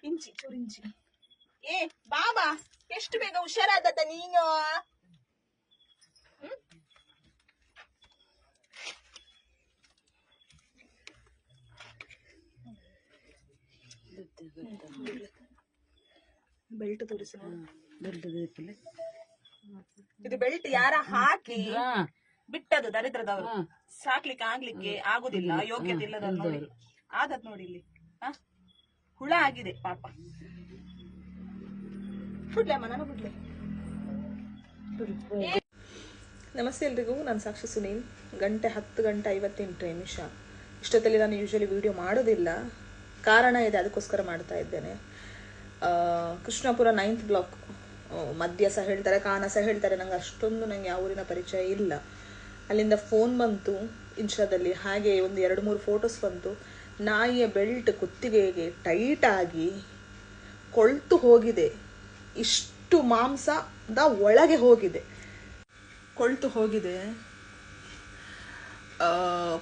ಇಂಚಿ ಚೂರಿಂಚಿ ಏ ಬಾಬಾ ಎಷ್ಟು ಬೇಗ ಹುಷಾರಾದ ನೀನು. ಬೆಲ್ಟ್ ತೋರಿಸಿ. ಇದು ಬೆಲ್ಟ್ ಯಾರ ಹಾಕಿ ಬಿಟ್ಟದು ದರಿದ್ರದವರು, ಸಾಕ್ಲಿಕ್ಕೆ ಆಗ್ಲಿಕ್ಕೆ ಆಗುದಿಲ್ಲ, ಯೋಗ್ಯತೆ ಇಲ್ಲದವ್ರು ನೋಡಿ ಆದದ್ ನೋಡಿ ಇಲ್ಲಿ ಹುಳ ಆಗಿದೆ ಪಾಪ. ಬಿಡ್ಲಮ್ಮ ನಾನು ಬಿಡ್ಲೆ. ನಮಸ್ತೆ ಎಲ್ರಿಗೂ, ನಾನು ಸಾಕ್ಷಿ ಸುನೀಲ್. 10:50 ಇಷ್ಟೊತ್ತಲ್ಲಿ ನಾನು ಯೂಶಲಿ ವಿಡಿಯೋ ಮಾಡೋದಿಲ್ಲ, ಕಾರಣ ಇದೆ, ಅದಕ್ಕೋಸ್ಕರ ಮಾಡ್ತಾ ಇದ್ದೇನೆ. ಕೃಷ್ಣಾಪುರ 9th ಬ್ಲಾಕ್, ಮಧ್ಯ ಸಹ ಹೇಳ್ತಾರೆ, ಕಾನ ಸಹ ಹೇಳ್ತಾರೆ. ನಂಗೆ ಯಾವ ಊರಿನ ಪರಿಚಯ ಇಲ್ಲ. ಅಲ್ಲಿಂದ ಫೋನ್ ಬಂತು ಇನ್ಸ್ಟಾದಲ್ಲಿ, ಹಾಗೆ ಒಂದು 2-3 ಫೋಟೋಸ್ ಬಂತು. ನಾಯಿಯ ಬೆಲ್ಟ್ ಕುತ್ತಿಗೆಗೆ ಟೈಟ್ ಆಗಿ ಕೊಳ್ತು ಹೋಗಿದೆ, ಇಷ್ಟು ಮಾಂಸದ ಒಳಗೆ ಹೋಗಿದೆ, ಕೊಳ್ತು ಹೋಗಿದೆ.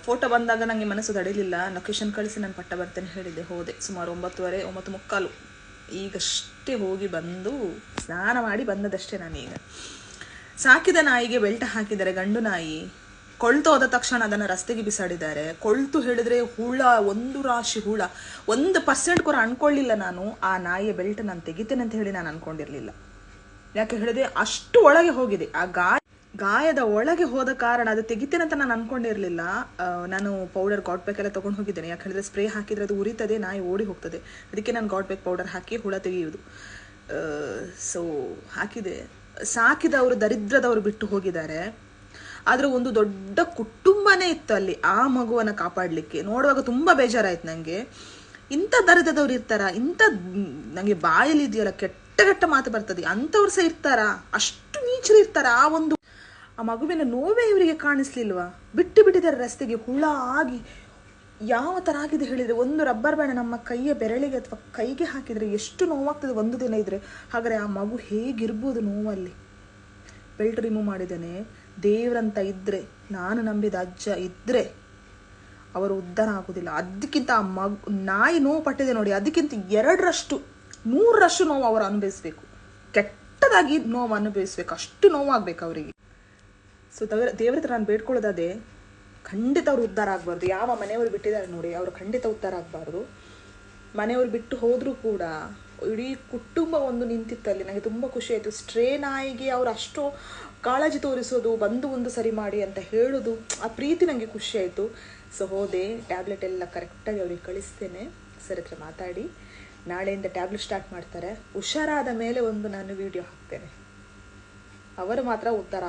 ಫೋಟೋ ಬಂದಾಗ ನನಗೆ ಮನಸ್ಸು ತಡಿಲಿಲ್ಲ. ಲೊಕೇಶನ್ ಕಳಿಸಿ ನಾನು ಪಟ್ಟ ಬರ್ತೇನೆ ಹೇಳಿದ್ದೆ, ಹೋದೆ. ಸುಮಾರು 9:30 ಈಗಷ್ಟೇ ಹೋಗಿ ಬಂದು ಸ್ನಾನ ಮಾಡಿ ಬಂದದಷ್ಟೇ. ನಾನೀಗ ಸಾಕಿದ ನಾಯಿಗೆ ಬೆಲ್ಟ್ ಹಾಕಿದ್ದಾರೆ, ಗಂಡು ನಾಯಿ. ಕೊಳ್ತು ಹೋದ ತಕ್ಷಣ ಅದನ್ನು ರಸ್ತೆಗೆ ಬಿಸಾಡಿದ್ದಾರೆ. ಕೊಳ್ತು ಹೇಳಿದ್ರೆ ಹುಳ, ಒಂದು ರಾಶಿ ಹುಳ. 1% ಕೂಡ ಅನ್ಕೊಳ್ಳಿಲ್ಲ ನಾನು. ಆ ನಾಯಿಯ ಬೆಲ್ಟ್ ನಾನು ತೆಗಿತೇನೆ ಅಂತ ಹೇಳಿ ನಾನು ಅನ್ಕೊಂಡಿರ್ಲಿಲ್ಲ. ಯಾಕೆ ಹೇಳಿದ್ರೆ ಅಷ್ಟು ಒಳಗೆ ಹೋಗಿದೆ. ಆ ಗಾಯದ ಒಳಗೆ ಹೋದ ಕಾರಣ ಅದು ತೆಗಿತೇನೆ ಅಂತ ನಾನು ಅನ್ಕೊಂಡಿರ್ಲಿಲ್ಲ. ನಾನು ಪೌಡರ್ ಗಾಟ್ ಬ್ಯಾಕ್ ಎಲ್ಲ ತಗೊಂಡು ಹೋಗಿದ್ದೇನೆ. ಯಾಕೆ ಹೇಳಿದ್ರೆ ಸ್ಪ್ರೇ ಹಾಕಿದ್ರೆ ಅದು ಉರಿತದೆ, ನಾಯಿ ಓಡಿ ಹೋಗ್ತದೆ. ಅದಕ್ಕೆ ನಾನು ಗಾಟ್ ಬ್ಯಾಕ್ ಪೌಡರ್ ಹಾಕಿ ಹುಳ ತೆಗೆಯುವುದು. ಸೊ ಹಾಕಿದೆ. ಸಾಕಿದವರು ದರಿದ್ರದವರು ಬಿಟ್ಟು ಹೋಗಿದ್ದಾರೆ. ಆದ್ರೆ ಒಂದು ದೊಡ್ಡ ಕುಟುಂಬನೇ ಇತ್ತು ಅಲ್ಲಿ ಆ ಮಗುವನ್ನ ಕಾಪಾಡ್ಲಿಕ್ಕೆ. ನೋಡುವಾಗ ತುಂಬಾ ಬೇಜಾರಾಯ್ತು ನಂಗೆ. ಇಂಥ ದರಿದ್ರದವ್ರು ಇರ್ತಾರ? ನಂಗೆ ಬಾಯಲ್ಲಿ ಇದೆಯಲ್ಲ ಕೆಟ್ಟ ಮಾತು ಬರ್ತದೆ. ಅಂಥವ್ರು ಸಹ ಇರ್ತಾರ? ಅಷ್ಟು ನೀಚರು ಇರ್ತಾರ? ಆ ಮಗುವಿನ ನೋವೇ ಇವರಿಗೆ ಕಾಣಿಸ್ಲಿಲ್ವಾ? ಬಿಟ್ಟಿದ್ದಾರೆ ರಸ್ತೆಗೆ, ಹುಳ ಆಗಿ. ಯಾವ ತರ ಆಗಿದೆ ಹೇಳಿದ್ರೆ, ಒಂದು ರಬ್ಬರ್ ಬ್ಯಾಂಡ್ ನಮ್ಮ ಕೈಯ ಬೆರಳಿಗೆ ಅಥವಾ ಕೈಗೆ ಹಾಕಿದ್ರೆ ಎಷ್ಟು ನೋವಾಗ್ತದೆ ಒಂದು ದಿನ ಇದ್ರೆ. ಹಾಗಾದ್ರೆ ಆ ಮಗು ಹೇಗಿರ್ಬೋದು ನೋವಲ್ಲಿ? ಬೆಲ್ಟ್ ರಿಮೂವ್ ಮಾಡಿದ್ದೇನೆ. ದೇವ್ರಂತ ಇದ್ರೆ, ನಾನು ನಂಬಿದ ಅಜ್ಜ ಇದ್ರೆ ಅವರು ಉದ್ಧಾರ ಆಗುದಿಲ್ಲ. ಅದಕ್ಕಿಂತ ಆ ನಾಯಿ ನೋವು ಪಟ್ಟಿದೆ ನೋಡಿ, ಅದಕ್ಕಿಂತ 2-3 ನೋವು ಅವರು ಅನುಭವಿಸ್ಬೇಕು. ಕೆಟ್ಟದಾಗಿ ನೋವು ಅನುಭವಿಸ್ಬೇಕು, ಅಷ್ಟು ನೋವಾಗ್ಬೇಕು ಅವರಿಗೆ. ಸೊ ದೇವ್ರ ಹತ್ರ ನಾನು ಬೇಡ್ಕೊಳ್ಳೋದೇ, ಖಂಡಿತ ಅವ್ರು ಉದ್ಧಾರ ಆಗ್ಬಾರ್ದು. ಯಾವ ಮನೆಯವರು ಬಿಟ್ಟಿದ್ದಾರೆ ನೋಡಿ, ಅವರು ಖಂಡಿತ ಉದ್ಧಾರ ಆಗ್ಬಾರ್ದು. ಮನೆಯವರು ಬಿಟ್ಟು ಹೋದ್ರೂ ಕೂಡ ಇಡೀ ಕುಟುಂಬ ಒಂದು ನಿಂತಿತ್ತಲ್ಲಿ. ನನಗೆ ತುಂಬ ಖುಷಿ ಆಯಿತು. ಸ್ಟ್ರೇ ನಾಯಿಗೆ ಅವ್ರು ಅಷ್ಟು ಕಾಳಜಿ ತೋರಿಸೋದು, ಬಂದು ಒಂದು ಸರಿ ಮಾಡಿ ಅಂತ ಹೇಳೋದು, ಆ ಪ್ರೀತಿ ನನಗೆ ಖುಷಿ ಆಯಿತು. ಸೊ ಹೋದೆ, ಟ್ಯಾಬ್ಲೆಟ್ ಎಲ್ಲ ಕರೆಕ್ಟಾಗಿ ಅವ್ರಿಗೆ ಕಳಿಸ್ತೇನೆ. ಸರ್ ಹತ್ರ ಮಾತಾಡಿ ನಾಳೆಯಿಂದ ಟ್ಯಾಬ್ಲೆಟ್ ಸ್ಟಾರ್ಟ್ ಮಾಡ್ತಾರೆ. ಹುಷಾರಾದ ಮೇಲೆ ನಾನು ವಿಡಿಯೋ ಹಾಕ್ತೇನೆ. ಅವರು ಮಾತ್ರ ಉದ್ಧಾರ